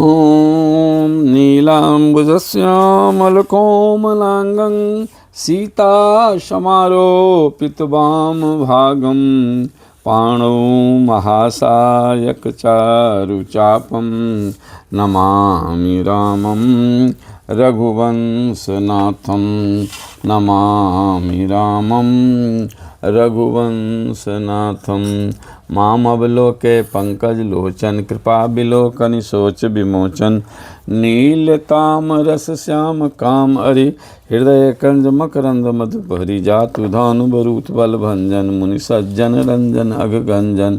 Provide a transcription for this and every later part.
ॐ नीलाम्बुजश्यामलकोमलाङ्गं सीतासमारोपितवामभागं पाणौ महासायकचारुचापं नमामि रामं रघुवंशनाथं नमामि रामं रघुवंशनाथं मामवलोके पंकजलोचन कृपा विलोकन शोच विमोचन नीलतामरस श्याम काम हरि हृदय कंज मकरंद मधुपहरि जातु धानुबरूत बल भंजन मुनि सज्जन रंजन अघगंजन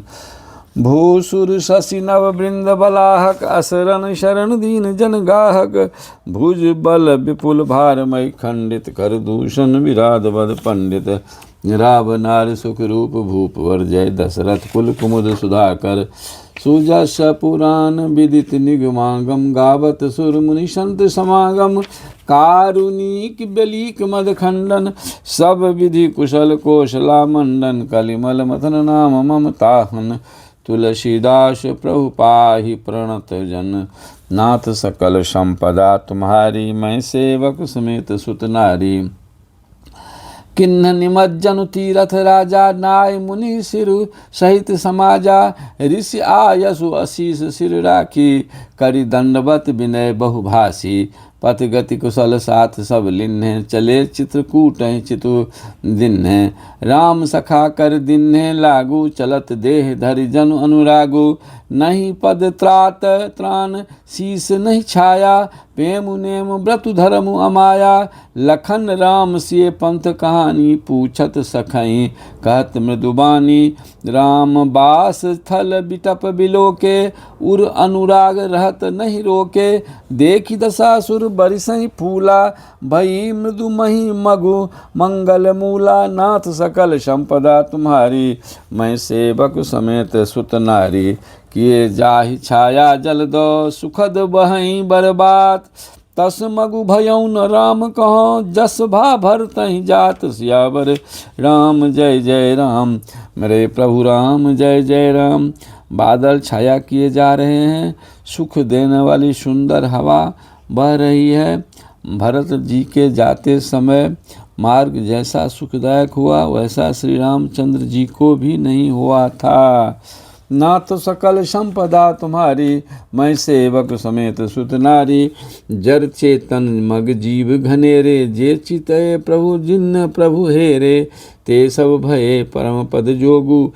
भूसुर शशि नव वृंद बलाहक असरण शरण दीन जन गाहक भुज बल विपुल भारमय खंडित कर दूषण विराध बद पंडित रावनार सुख रूप भूप वर्जय दशरथ कुल कुमुद सुधाकर सुजस पुराण विदित निगमागम गावत सुर मुनि संत समागम कारुणिक बलीक मद खंडन सब विधि कुशल कोशला मंडन कलिमल मथन नाम ममताहन तुलसीदास प्रभु पाहि प्रणत जन नाथ सकल संपदा तुम्हारी मैं सेवक समेत सुत नारी किन्ह निमज्जनु तीरथ राजा नाय मुनि सिरु सहित समाजा ऋषि आयसु अशीष सिर राखी करि दंडवत विनय बहुभाषी पथ गति कुशल साथ सब लिन्हे चले चित्रकूट चितु दिन्हे राम सखा कर दिन्हे लागू चलत देह धरि जनु अनुरागु नहीं पद त्रात त्राण शीस नहीं छाया प्रेम नेम व्रतु धर्म अमाया लखन राम सिय पंथ कहानी पूछत सखई कहत मृदुबानी राम बास थल बिटप बिलोके उर अनुराग रहत नहीं रोके देखी दशासुर बरिसई फूला भई मृदु मही मगु मंगल मूला नाथ सकल संपदा तुम्हारी मैं सेवक समेत सुत नारी किए जाहि छाया जल दो सुखद बहई बरबात तस मगु भयउ न राम कहो जस भा भरतहि जात सियावर राम जय जय राम मेरे प्रभु राम जय जय राम। बादल छाया किए जा रहे हैं, सुख देने वाली सुंदर हवा बह रही है। भरत जी के जाते समय मार्ग जैसा सुखदायक हुआ वैसा श्री रामचंद्र जी को भी नहीं हुआ था। नाथ सकल संपदा तुम्हारी मैं सेवक समेत सुत नारी जर चेतन मग जीव घनेरे जे चितय प्रभु जिन्न प्रभु हेरे ते सब भये परम पद जोगु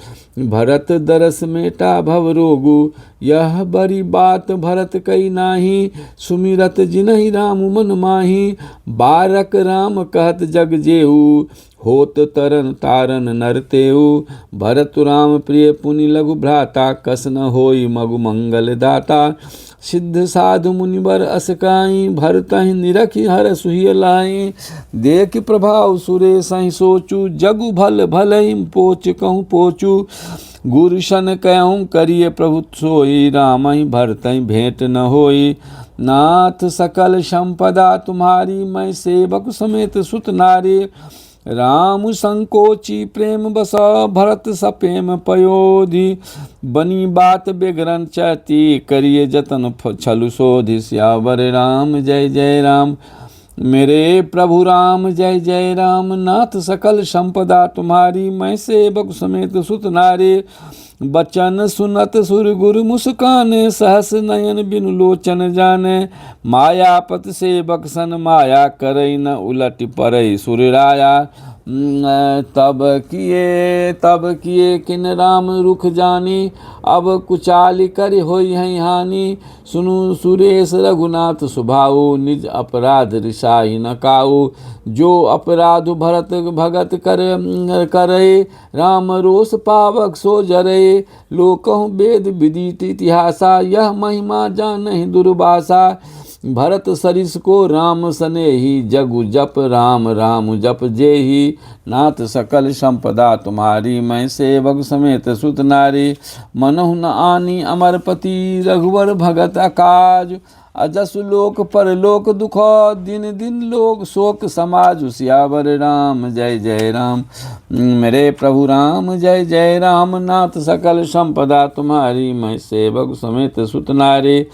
भरत दरस मेटा भव रोगु यह बड़ी बात भरत कई नाही सुमिरत जिनहि राम मन माही बारक राम कहत जग जेऊ होत तरन तारन नरतेऊ भरत राम प्रिय पुनि लघु भ्राता कस न होई मगु मंगल दाता सिद्ध साधु मुनिवर असकाई भरतहि निरखि हर सुहिय लाई देख प्रभाव सुरेश सोचू जगु भल भलहि पोच कहूँ पोचू गुरुशन कहूँ करिय प्रभु सोई रामहि भरतहि भेंट न होई नाथ सकल संपदा तुम्हारी मैं सेवक समेत सुत नारी राम संकोची प्रेम बस भरत सपेम पयोधि बनी बात बेगरन चैती करिए जतन छलु शोधि सियावर राम जय जय राम मेरे प्रभु राम जय जय राम नाथ सकल संपदा तुम्हारी मैं सेवक समेत सुत नारी बचन सुनत सुर गुरु मुस्काने सहस नयन बिनु लोचन जाने मायापत सेवक सन माया करई न उलट परई सुरराया तब किए किन राम रुख जानी अब कुचाल कर होई है हानि सुनु सुरेश रघुनाथ सुभाऊ निज अपराध रिसाई न काऊ जो अपराध भरत भगत करे राम रोष पावक सो जरे लोकहु वेद विदित इतिहासा यह महिमा जानहि दुर्वासा भरत सरिस को राम सनेही जगु जप राम राम जप जेही नाथ सकल संपदा तुम्हारी मैं सेवक समेत सुत नारी मनहु न आनी अमरपति रघुवर भगत अकाज अजस लोक परलोक दुख दिन दिन लोक शोक समाज सियावर राम जय जय राम मेरे प्रभु राम जय जय राम नाथ सकल संपदा तुम्हारी मैं सेवक समेत सुत नारी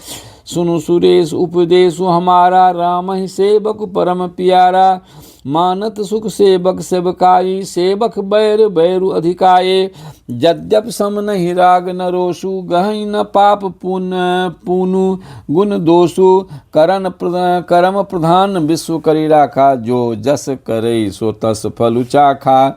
सुनु सुरेश उपदेशु हमारा, राम ही सेवक परम प्यारा। मानत सुख सेवक सेवकाई, सेवक बैर बैरु अधिकाये। यद्यप सम नहीं राग न रोषु, गहि न पाप पुनु गुण दोषु। करम प्रधान विश्व करी राखा, जो जस करे सो तस फलु चाखा।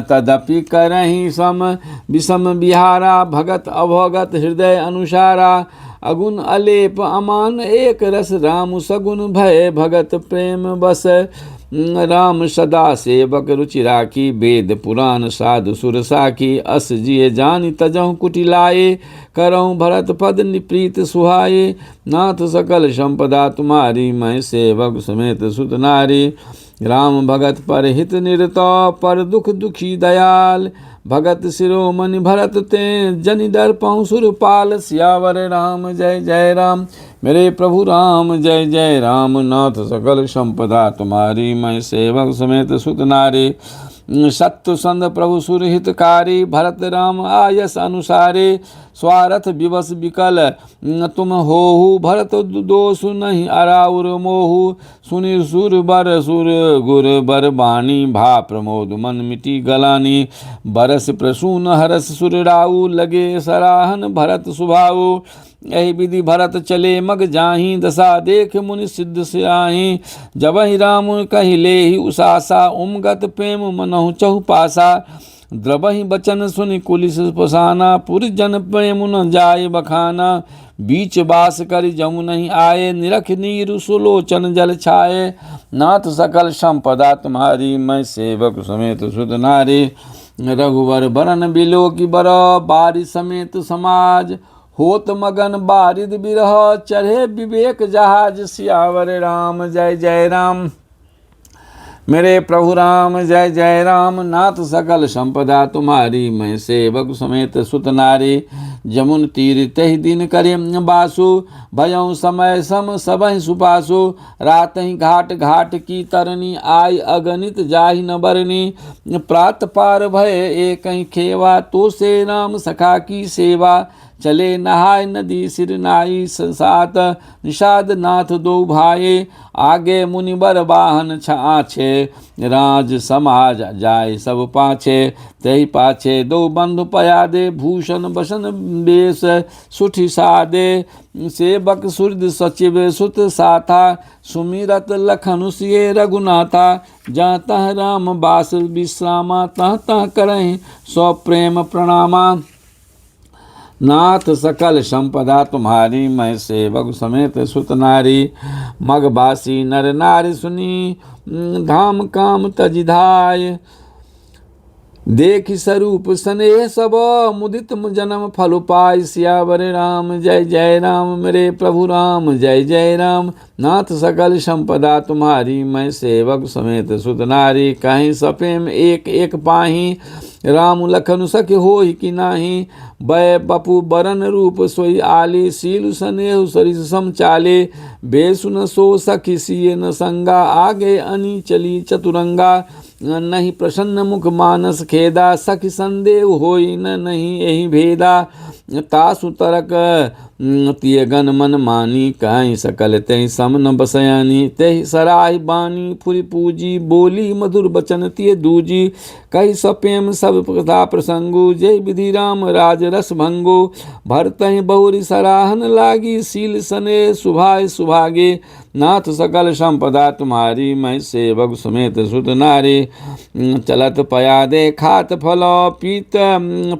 तदपि करहि सम विषम बिहारा, भगत अभगत हृदय अनुसारा। अगुण अलेप अमान एक रस, राम सगुण भय भगत प्रेम बस। राम सदा सेवक रुचि राखी, वेद पुराण साधु सुर साखी। अस जिय जानि तजहु कुटिलाए, करहु भरत पद निप्रीत सुहाए। नाथ सकल संपदा तुम्हारी, मैं सेवक समेत सुत नारी। राम भगत पर हित निरत, पर दुख दुखी दयाल। भगत शिरोमणि भरत ते, जनि डर पहुँ सुरपाल। सियावर राम जय जय राम, मेरे प्रभु राम जय जय राम। नाथ सकल संपदा तुम्हारी, मैं सेवक समेत सुत नारी। सत्य संद प्रभु सुरहितकारी, भरत राम आयस अनुसारे। स्वार्थ विवश विकल तुम होहु, भरत दोषु नहीं अराउर मोहु। सुनि सुर गुर बर बानी, भा प्रमोद मन मिटी गलानी। बरस प्रसून हरस सुर राउ, लगे सराहन भरत सुभाऊ। यही विधि भरत चले मग जाहि, दशा देख मुनि सिद्ध सिराहि। जब ही राम कहि लेहि उसासा, उमगत प्रेम मनहु चहु पासा। द्रवहि बचन सुनि कुलिस पसाना, पुर जन प्रेम न जाय बखाना। बीच बास कर जमु नहीं आए, निरख नीर सुलोचन जल छाए। नाथ सकल संपदा तुम्हारी, मैं सेवक समेत सुत नारी। रघुवर बरन बिलो की बर, बारि समेत समाज। होत मगन बारिद बिरह, चढ़े विवेक जहाज। सियावर राम जय जय राम, मेरे प्रभु राम जय जय राम। नाथ सकल संपदा तुम्हारी, मैं सेवक समेत सुत नारी। जमुन तीर तहि दिन करे बासु, भयउ समय सम सबहि सुपासु। रात ही घाट घाट की तरनी, आई अगणित जाहि न बरनी। प्रात पार भय एक ही खेवा, तो से राम सखा की सेवा। चले नहाय नदी सिर नाई, सात निषाद नाथ दो भाई। आगे मुनिबर वाहन छाछे, राज समाज जाय सब पाछे। तहि पाछे दो बंधु पयादे, भूषण बसन बेश सुठि सादे। सेवक सुरद सचिव सुत साथा, सुमिरत लखन सिय रघुनाथा। जहाँ तह राम बास विश्रामा, तह तह करहि सौ प्रेम प्रणामा। नाथ सकल संपदा तुम्हारी, मैं सेवक समेत सुत नारी। मगबासी नर नारी सुनी, धाम काम तजिधाय। देखि स्वरूप स्नेह सब, मुदित जन्म फल पाय। सियावर राम जय जय राम, मेरे प्रभु राम जय जय राम। नाथ सकल संपदा तुम्हारी, मैं सेवक समेत सुत नारी। कहीं सपेम एक एक पाही, राम लखन सखि होहि कि नाही। बै बपु बरन रूप सोई आली, सीलु स्नेह सरिस सम चाले। बेसुन सो सखि सिय न संगा, आगे अनी चली चतुरंगा। नहीं प्रसन्न मुख मानस खेदा, सखि संदेह होई न नहीं यही भेदा। तासु तरक तिय गन मन मानी, कहीं सकल तहि सम न बसयानी। तहि सराहि बानी फुरि पूजी, बोली मधुर बचन तिय दूजी। कही सप्रेम सब कथा प्रसंगु, जय विधि राम राज रस भंगु। भरतहि बहुरी सराहन लागी, सील सने सुभाय सुभागे। नाथ सकल संपदा तुम्हारी, मैं सेवक समेत सुत नारी। चलत पयादे खात फल,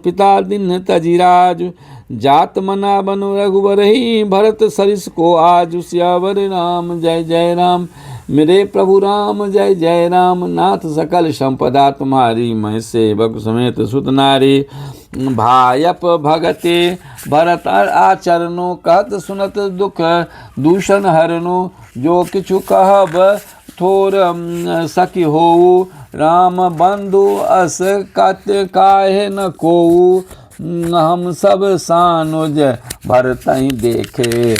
पिता दिन तजिराज। जात मना बनु रघुबरहि, भरत सरिस को आज। सियावर राम जय जय राम, मेरे प्रभु राम जय जय राम। नाथ सकल संपदा तुम्हारी, मैं सेवक समेत सुत नारी। भायप भगते भरत आचरणो, कहत सुनत दुख दूषण हरनु। जो किछु कहब थोर सखी होऊ, राम बंधु अस कत काहे न कोऊ। हम सब सानुज भरतहि देखे,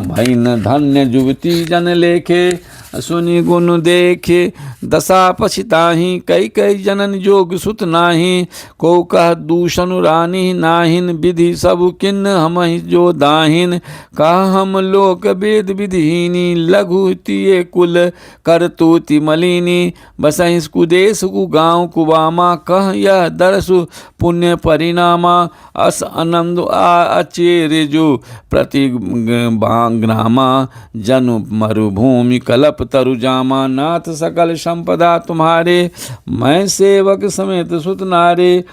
भइन धन्य जुवती जन लेखे। सुनि गुण देखे दशा पछिताहि, कई कई जनन जोग सुत नाही। को कह दूषण रानी नाहिन, विधि सब किन्न हमहि जो दाहिन। कह हम लोक वेद विधिहीनी, लघु तिये कुल करतूति मलिनी। बसहि कुदेश कुगाँव कुवामा, कह यह दरसु पुण्य परिणामा। अस आनंद अचेर जो प्रति ग्रामा, जनु मरुभूमि कलप तरु जामा। नाथ सकल संपदा तुम्हारे, मैं सेवक समेत सुत नारे।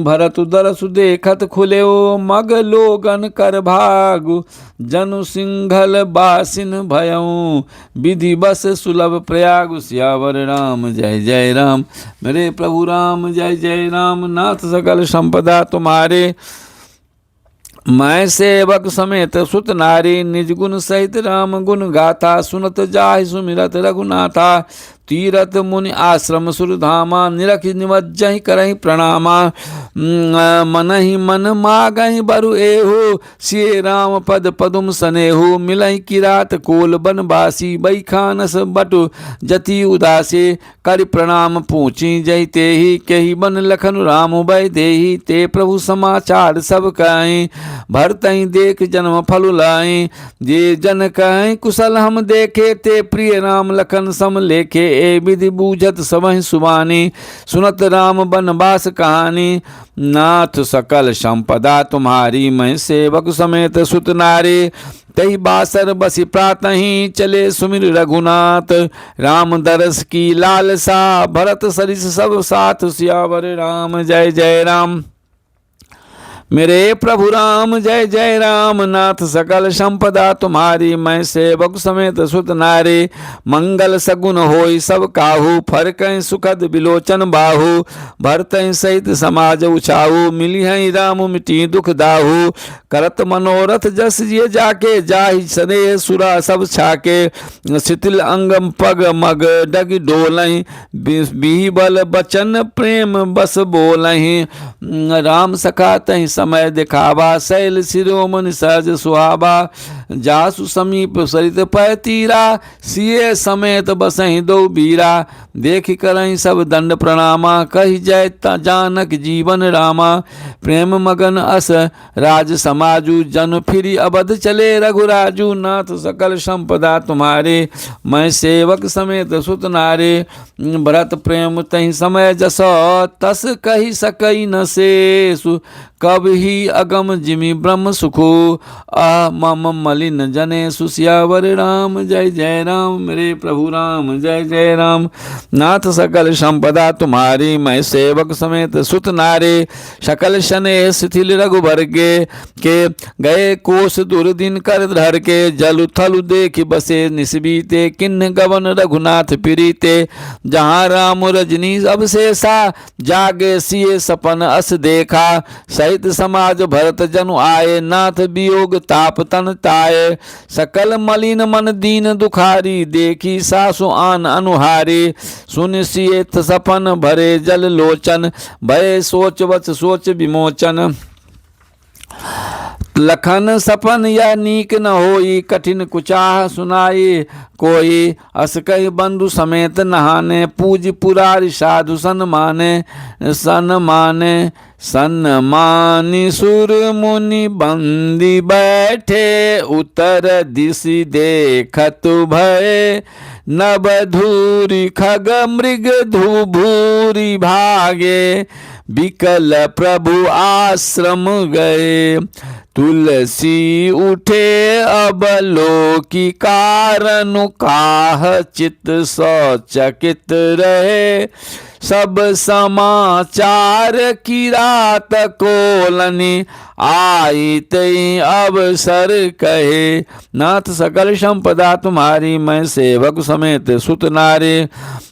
भरत दरसु देखत खुलेओ, मग लोगन कर भागु। जनु सिंघल बासिन भयऊ, विधि बस सुलभ प्रयाग। सियावर राम जय जय राम, मेरे प्रभु राम जय जय राम। नाथ सकल संपदा तुम्हारे, मैं सेवक समेत सुत नारी। निज गुण सहित राम गुण गाथा, सुनत जाहि सुमिरत रघुनाथा। तीरथ मुनि आश्रम सुरधामा, निरख निमज्जहि करहि प्रणामा। मनहि मन मागहि बरु एहु, सिए राम पद पदुम सनेहु। मिलहि किरात कोल बनवासी, बैखानस बटु जति उदासे। कर प्रणाम पूछी जय तेहि, केहि बन लखन राम भय देहि। ते प्रभु समाचार सब कहि, भरतहि देख जन्म फल लाई। जे जन कहि कुशल हम देखे, ते प्रिय राम लखन सम लेखे। ए विधि बूझत सबहि सुबानी, सुनत राम बनवास कहानी। नाथ सकल संपदा तुम्हारी, मैं सेवक समेत सुत नारी। तही बासर बसी प्रातहि, चले सुमिर रघुनाथ। राम दरस की लालसा, भरत सरिस सब साथ। सियावर राम जय जय राम, मेरे प्रभु राम जय जय राम। नाथ सकल संपदा तुम्हारी, मैं सेवक समेत सुत नारी। मंगल सगुन होई सब काहू, फरकहि सुखद बिलोचन बाहु। भरतहि सहित समाज उछाहू, मिलिहि राम मिटी दुख दाहू। करत मनोरथ जस जिय जाके, जाहि सनेह सुरा सब छाके। शिथिल अंगम पग मग डग डोलहि, बिहिबल बचन प्रेम बस बोलहि। राम सखा तहि समय दिखावा, शैल शिरोमणि सहज सुहावा। जासु समीप सरित पै तीरा, सिए समेत बसहि दो बीरा। देख करहि सब दंड प्रणामा, कहि जय जानक जीवन रामा। प्रेम मगन अस राज समाजू, जन फिरी अवध चले रघुराजू। नाथ सकल संपदा तुम्हारे, मैं सेवक समेत सुत नारे। भरत प्रेम तहि समय जसो, तस कहि सकई न शेषु। कब ही अगम जिमि ब्रह्म सुखो, मम मलिन जने। सियावर राम जय जय राम, मेरे प्रभु राम जय जय राम। नाथ सकल संपदा तुम्हारी, मैं सेवक समेत सुत नारे। सकल शने शिथिल रघुबर के, गए कोस दुर्दिन कर धर के। जलु थलु देख बसे निस्बीते, किन्न गवन रघुनाथ प्रीते। जहाँ राम रजनी अवशेषा, जागे सिए सपन अस देखा। सहित समाज भरत जनु आए, नाथ वियोग ताप तन ताए। सकल मलिन मन दीन दुखारी, देखी सासु आन अनुहारी। सुन सिए सपन भरे जल लोचन, भय सोच वच सोच विमोचन। लखन सपन यह नीक न होई, कठिन कुचाह सुनाई कोई। अस कहि बंधु समेत नहाने, पूज पुरारी साधु सन्मानी। सुर मुनि बंदी बैठे, उत्तर दिशि देखत भय। नभ धूरी खग मृग धूभूरी भागे, विकल प्रभु आश्रम गए। तुलसी उठे अब लोकी कारण, काह चित सचकित रहे। सब समाचार की रात कोलनी, आई तई अवसर कहे। नाथ सकल संपदा तुम्हारी, मैं सेवक समेत सुत नारे।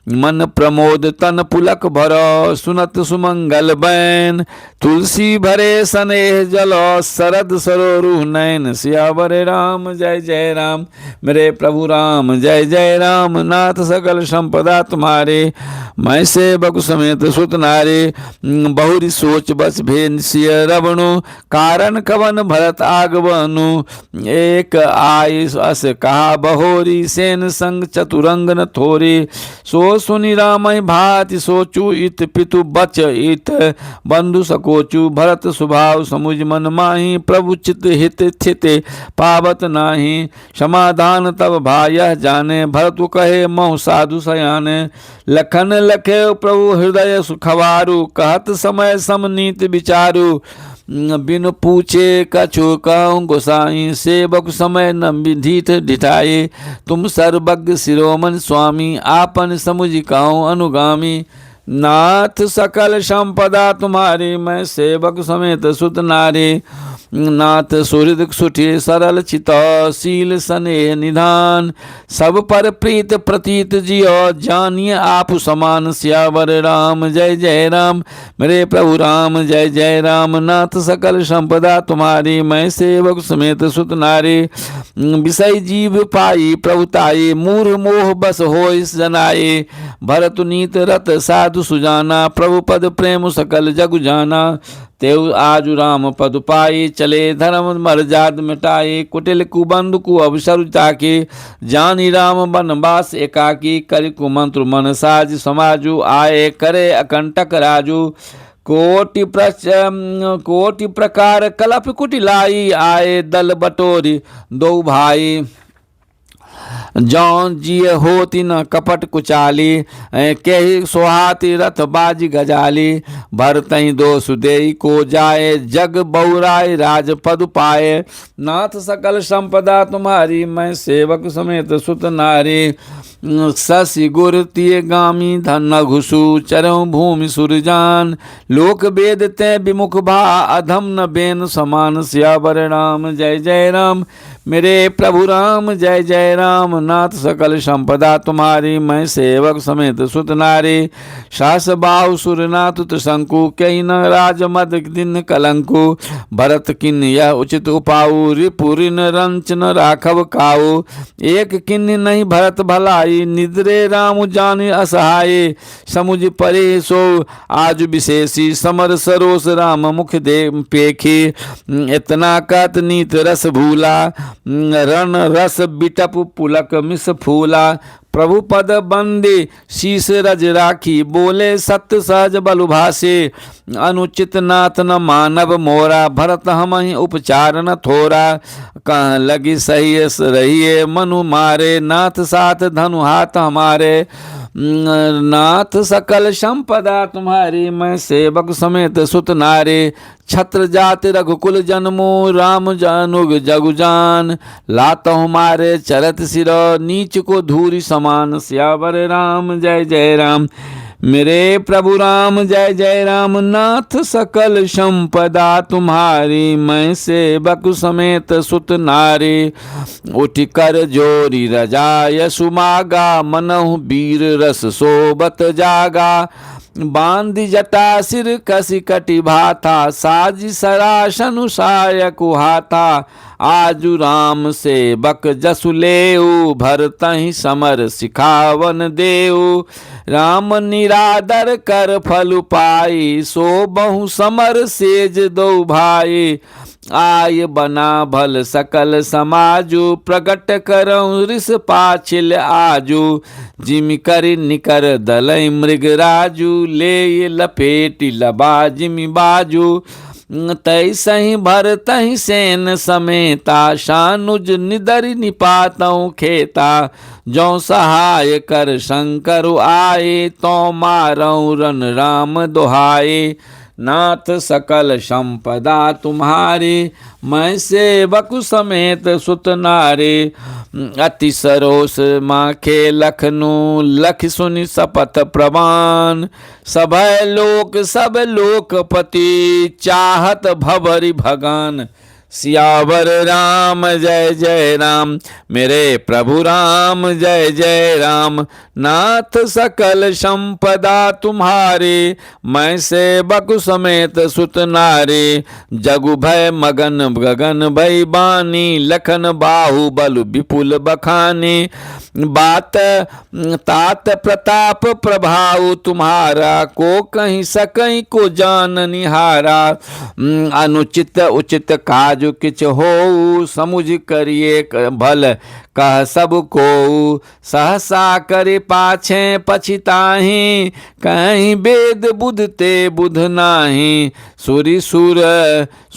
मन प्रमोद तन पुलक भरो, सुनत सुमंगल बैन, तुलसी भरे सनेह जलो, शरद सरोरु नैन। सियावर राम जय जय राम, मेरे प्रभु राम जय जय राम। नाथ सकल संपदा तुम्हारे, मैं सेवक समेत सुत नारे। बहुरी सोच बस भेद सिय रवणु, कारण कवन भरत आगवनु। एक आय अस कहा बहोरी, सेन संग चतुरंग न थोरी। सो सुनि राम भाति सोचु, इत पितु बच इत बंधु सकोचु। भरत स्वभाव समुझ मन माही, प्रभु चित हित थित पावत नाही। समाधान तब भाय जाने, भरतु कहे महु साधु सयाने। लखन लखे प्रभु हृदय सुखवारु, कहत समय समनीत विचारु। बिन पूछे कछु कहूँ गोसाई, सेवक समय न विधित ढिठाए। तुम सर्वज्ञ शिरोमणि स्वामी, आपन समुझ कहूँ अनुगामी। नाथ सकल संपदा तुम्हारी, मैं सेवक समेत सुत नारी। नाथ सुहृद सुठी सरल चित, शील स्नेह निधान। सब पर प्रीत प्रतीत जियो, जानिए आप समान। सियावर राम जय जय राम, मेरे प्रभु राम जय जय राम। नाथ सकल संपदा तुम्हारी, मैं सेवक समेत सुत नारी। विषय जीव पाई प्रभुताई, मूढ़ मोह बस होय जनाए। भरत नीत रत साधु सुजाना, प्रभु पद प्रेम सकल जगु जाना। तेउ आजु राम पद पाई, चले धर्म मर्याद मिटाए। कुटिल कुबंधु कु अवसर ताके, जानी राम बनवास एकाकी। करि कुमंत्र मन साज समाजु, आए करे अकंटक राजू। कोटि प्रकार कलप कुटिलाई, आए दल बटोरी दो भाई। जौन जिय होती न कपट कुचाली, कही सोहाती रथ बाजी गजाली। भरतहि दोष देई को जाए, जग बहुराय राज पद पाए। नाथ सकल संपदा तुम्हारी, मैं सेवक समेत सुत नारी। शशि गुर तिय गामी धन न घुसु, चरऊ भूमि सुरजान। लोक वेद ते विमुख भा, अधम न बेन समान। सियावर राम जय जय राम, मेरे प्रभु राम जय जय राम। नाथ सकल संपदा तुम्हारी, मैं सेवक समेत सुत नारी। सास बाहु सुरनाथ त्रिशंकु, कही न राज मद दिन कलंकु। भरत किन यह उचित उपाऊ, रिपु ऋण रंच न राखव काऊ। एक किन्नी नहीं भरत भलाई, निद्रे राम जानि असहाय। समुझ परे सो आज विशेषी, समर सरोस राम मुख दे पेखी। इतना कत नीत रस भूला, रण रस बिटप पुलक मिस फूला। प्रभु पद बंदे शीस रज राखी, बोले सत्य सहज बलु भाषे। अनुचित नाथ न मानव मोरा, भरत हम ही उपचार न थोरा। कह लगी सही रहिए मनु मारे, नाथ साथ धनु हाथ हमारे। नाथ सकल संपदा तुम्हारी, मैं सेवक समेत सुत नारे। छत्र जाति रघुकुल जन्मो, राम जानुग जगु जान। लात हमारे चरत सिरो, नीच को धूरी समान। सियावर राम जय जय राम, मेरे प्रभु राम जय जय राम। नाथ सकल संपदा तुम्हारी, मैं सेवक समेत सुत नारी। उठ कर जोरी रजाय सुमागा, मनहु वीर रस सोबत जागा। बांधि जटा सिर कसी कटि भाथा, साजी सरासनु सायक हाथा। आजु राम सेवक जसु लेऊ, भरतहि समर सिखावन देऊ। राम निरादर कर फल पाई, सो बहु समर सेज दो भाई। आय बना भल सकल समाजु, प्रगट करऊँ ऋष पाछिल आजु। जिमि करि निकर दलई मृग राजू, ले लपेटि लबा जिमि बाजू। तै सही भरतहि सेन समेता, शानुज निदरि निपातऊँ खेता। जौ सहाय कर शंकर आए, तो मारऊँ रन राम दोहाए। नाथ सकल संपदा तुम्हारी, मैं सेवक समेत सुत नारी। अति सरोस माखे लखनु, लख सुनि सपथ प्रवान। सभय लोक सब लोकपति, चाहत भवरि भगन। सियावर राम जय जय राम। मेरे प्रभु राम जय जय राम। नाथ सकल संपदा तुम्हारे, मैं सेवक समेत सुत नारे। जगु भय मगन गगन भय बानी, लखन बाहु बल विपुल बखानी। बात तात प्रताप प्रभाव तुम्हारा, को कहीं सकहीं को जान निहारा। अनुचित उचित काज किच हो, समुझ करिए भल कह सब को। सहसा करे पाछे पछिताहि, कहीं वेद बुध ते बुध नाही। सुरी सुर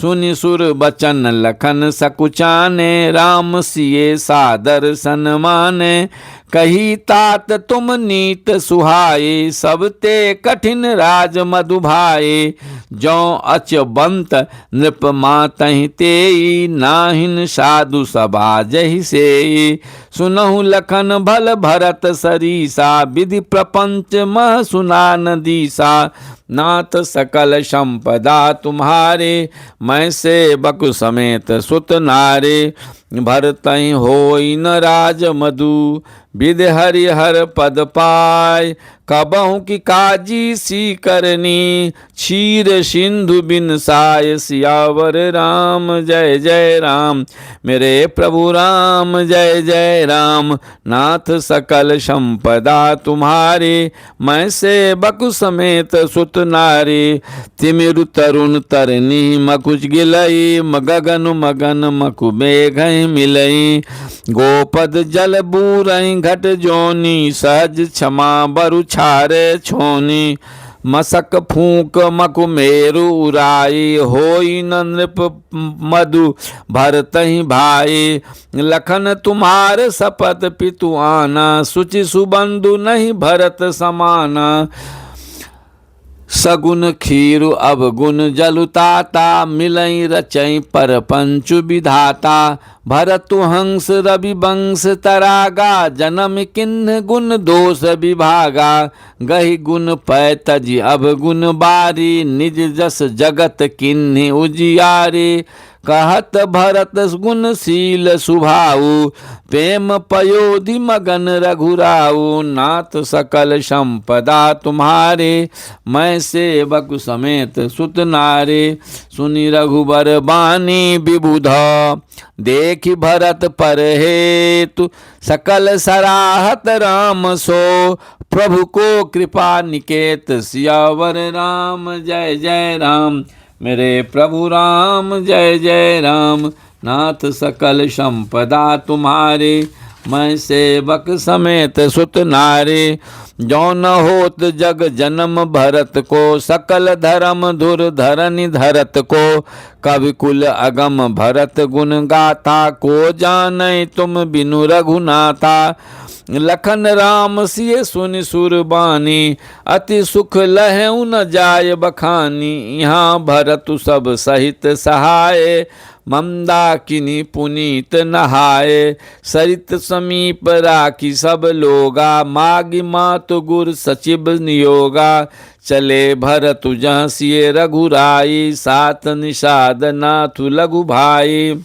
सुनि सुर बचन लखन सकुचाने, राम सिए सादर सन्माने। कही तात तुम नीत सुहाए, सब ते कठिन राज मधुभाए। जो अचबंत नृप मातहि तेई, नाहिन साधु सभा जहि से। सुनहु लखन भल भरत सरीसा, विधि प्रपंच मह सुना नदीसा। नाथ सकल संपदा तुम्हारे, मैं सेवक समेत सुत नारे। भरतहि होई न राज मधु, विधि हरिहर पद पाय। कबहु की काजी सी करनी, क्षीर सिंधु बिन साय। सियावर राम जय जय राम। मेरे प्रभु राम जय जय राम। नाथ सकल संपदा तुम्हारे, मैं सेवक समेत सुत नारे। तिमिरु तरुण तरनी मकुच गिलई, गगन मगन मकु मेघ मिलई। गोपद जल बूरई घट जोनी, सहज क्षमा बरु छारे छोनी। मसक फूक मकु मेरु उराई, होई न नृप मधु भरतहि भाई। लखन तुम्हार सपत पितु आना, सुचि सुबंधु नहीं भरत समाना। सगुन खीरु अवगुण जलुताता, मिलई रचई पर पंचु विधाता। भरतु हंस रवि वंश तरागा, जन्म किन्ह गुण दोष विभागा। गहि गुण पै तजि अवगुण बारी, निज जस जगत किन्हि उजियारी। कहत भरत गुणशील सुभाऊ, प्रेम पयोधि मगन रघुराऊ। नाथ सकल संपदा तुम्हारे, मैं सेवक समेत सुत नारे। सुनि रघुबर बानी विबुधा, देखि भरत पर हेतु। सकल सराहत राम सो, प्रभु को कृपा निकेत। सियावर राम जय जय राम। मेरे प्रभु राम जय जय राम। नाथ सकल संपदा तुम्हारे, मैं सेवक समेत सुत नारे। जो न होत जग जन्म भरत को, सकल धर्म धुर धरनि धरत को। कवि कुल अगम भरत गुण गाथा, को जानै तुम बिनु रघुनाथा। लखन राम सिय सुनि सुरबानी, अति सुख लहउ न जाय बखानी। यहाँ भरतु सब सहित सहाय, मंदाकिनी पुनीत नहाय। सरित समीप राखी सब लोगा, मागी मातु गुर सचिव नियोगा। चले भरतु जहाँ सिय रघुराई, सात निषाद नाथु लघु भाई।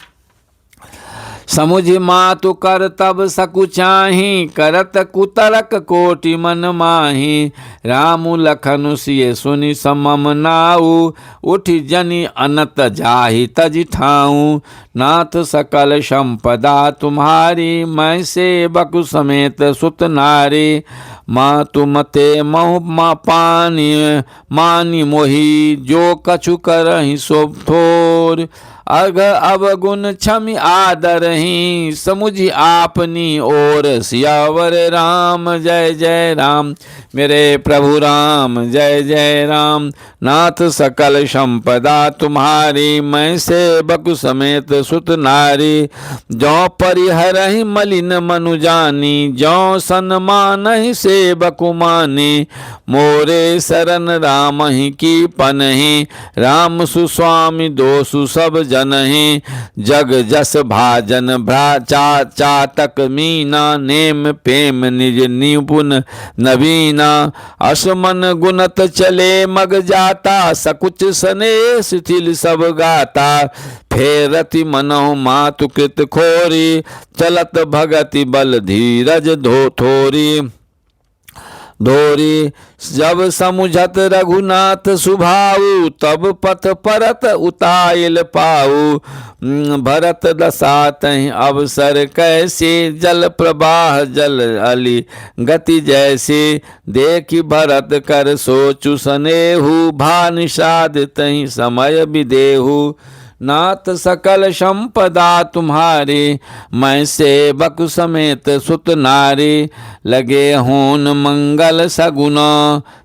समुझ मातु कर तब सकुचाही, करत कुतरक कोटि मन माही। रामु लखनु सिय सुनि समम नाऊ, उठि जनि अनत जाहि तजि ठाऊ। नाथ सकल संपदा तुम्हारी, मैं सेवक समेत सुत नारी। मातु मते मोह पानी मानी मोही, जो कछु करहि सो थोर। अघ अवगुण क्षमि आदरहि, समुझि आपनी ओर। सियावर राम जय जय राम। मेरे प्रभु राम जय जय राम। नाथ सकल संपदा तुम्हारी, मैं सेवक समेत सुत नारी। जो परिहरहि मलिन मनु जानी, जो सन्मानहि सेवक मानी। मोरे शरण राम ही की पनहि, राम सुस्वामी दोषु सब जनहि जग जस भाजन भ्राचा चातक मीना नेम प्रेम निज निपुण नवीना असमन गुणत चले मग जाता सकुच सने शिथिल सब गाता फेरति मनहु मातु कृत खोरी चलत भगति बल धीरज धो थोरी धोरी जब समुझत रघुनाथ सुभाऊ तब पथ परत उतायल पाऊ भरत दशा तहि अवसर कैसे जल प्रवाह जल अली गति जैसे देखि भरत कर सोचु सनेहु भा निषाद तहि समय विदेहु नाथ सकल संपदा तुम्हारे मैं सेवक समेत सुत नारी लगे होन मंगल सगुन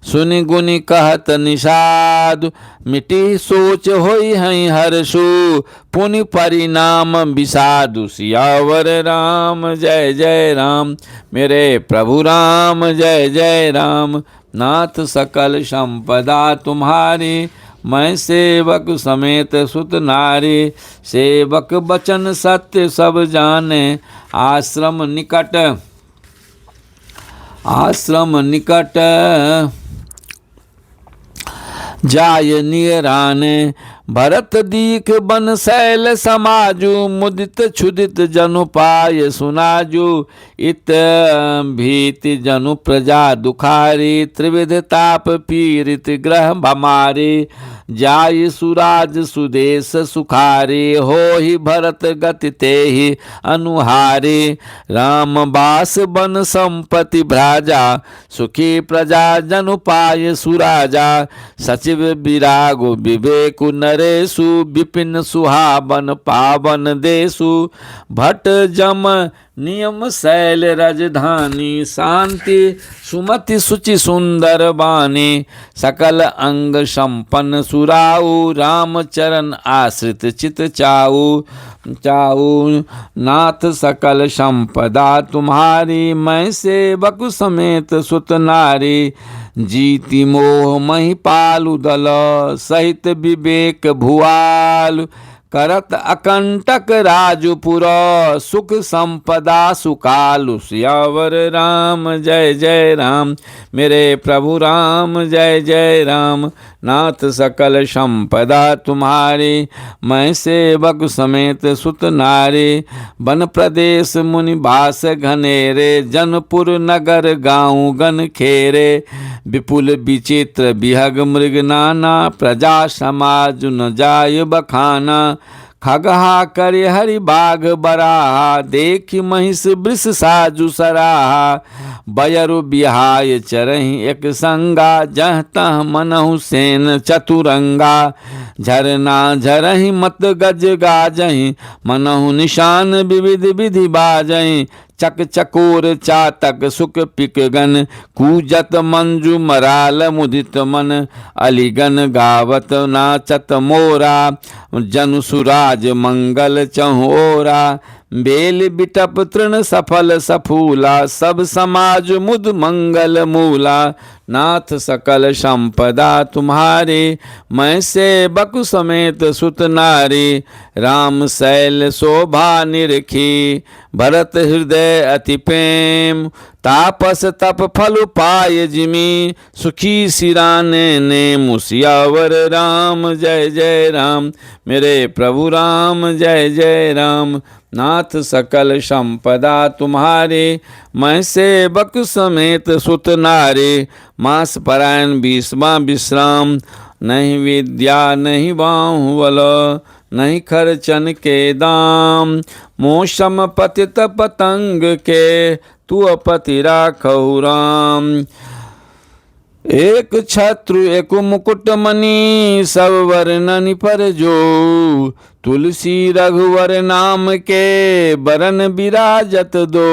सुनि गुनि कहत निषाद मिटी सोच होई हई हर्षु पुनि परिणाम विषादु सियावर राम जय जय राम मेरे प्रभु राम जय जय राम नाथ सकल संपदा तुम्हारी मैं सेवक समेत सुत नारी सेवक बचन सत्य सब जाने आश्रम निकट जाय नियराने भरत दीख बन शैल समाजु मुदित क्षुदित जनु पाय सुनाजु इत भीति जनु प्रजा दुखारी त्रिविध ताप पीड़ित ग्रह भमारी जाय सुराज सुदेश सुखारी हो ही भरत गति ते ही अनुहारी राम बास बन संपत्ति भ्राजा सुखी प्रजा जनु पाय सुराजा सचिव विरागु विवेकु नरेशु विपिन सुहावन पावन देशु भट्ट जम नियम शैल राजधानी शांति सुमति सुचि सुंदर बानी सकल अंग संपन्न सुराऊ राम चरण आश्रित चित चाऊ नाथ सकल संपदा तुम्हारी मैं सेवक समेत सुत नारी जीति मोह मही पालु दल सहित विवेक भुआल करत अकंटक राजपुर सुख संपदा सुकालु सियावर राम जय जय राम मेरे प्रभु राम जय जय राम नाथ सकल संपदा तुम्हारी मैं सेवक समेत सुत नारी वन प्रदेश मुनि बास घनेरे जनपुर नगर गाँव गन खेरे विपुल विचित्र बिहग मृग नाना प्रजा समाज न जाय बखाना खगहा करे हरि बाघ बराहा देखि महिष वृष साजु सराहा बयरु बिहाय चरहि एक संगा जह तह मनहु सेन चतुरंगा झरना झरहि मत गज गाजहि मनहु निशान विविध विधि बाजहि चक चकोर चातक सुख पिकगन कूजत मंजू मराल मुदित मन अलिगन गावत नाचत मोरा जनु सुराज मंगल चहोरा बेल बिटप तृण सफल सफूला सब समाज मुद मंगल मूला नाथ सकल संपदा तुम्हारे मैं सेवक समेत सुत नारी राम शैल शोभा निरखी भरत हृदय अति प्रेम तापस तप फल पाय जिमी सुखी सिराने ने मुसियावर राम जय जय राम मेरे प्रभु राम जय जय राम नाथ सकल संपदा तुम्हारे मैं सेवक समेत सुत नारे मास परायण बीसवा विश्राम नहीं विद्या नहीं बाहुबल नहीं खर्चन के दाम मौसम पतित पतंग के तू अपति राखहु राम एक छत्रु एक मुकुट मणि सब वर्णन पर जो तुलसी रघुवर नाम के बरन विराजत दो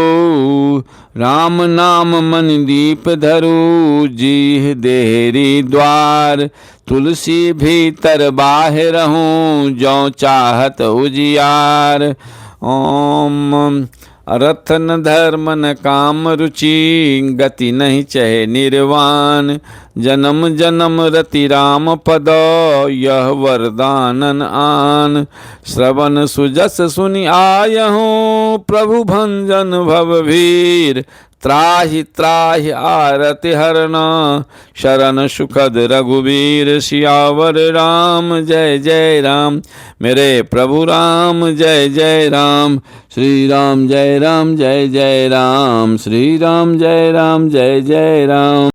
राम नाम मन दीप धरु जीह देहरी द्वार तुलसी भीतर बाहर हूँ जो चाहत उजियार ओम रथ न धर्म न काम रुचि गति नहीं चहे निर्वाण जन्म जन्म रति राम पद, यह वरदानन आन। श्रवण सुजस सुनि आयहूँ, प्रभु भंजन भवभीर। त्राहि त्राहि आरति हरना, शरण सुखद रघुवीर। सियावर राम जय जय राम, मेरे प्रभु राम जय जय राम। श्री राम जय राम जय जय राम, श्री राम जय जय राम।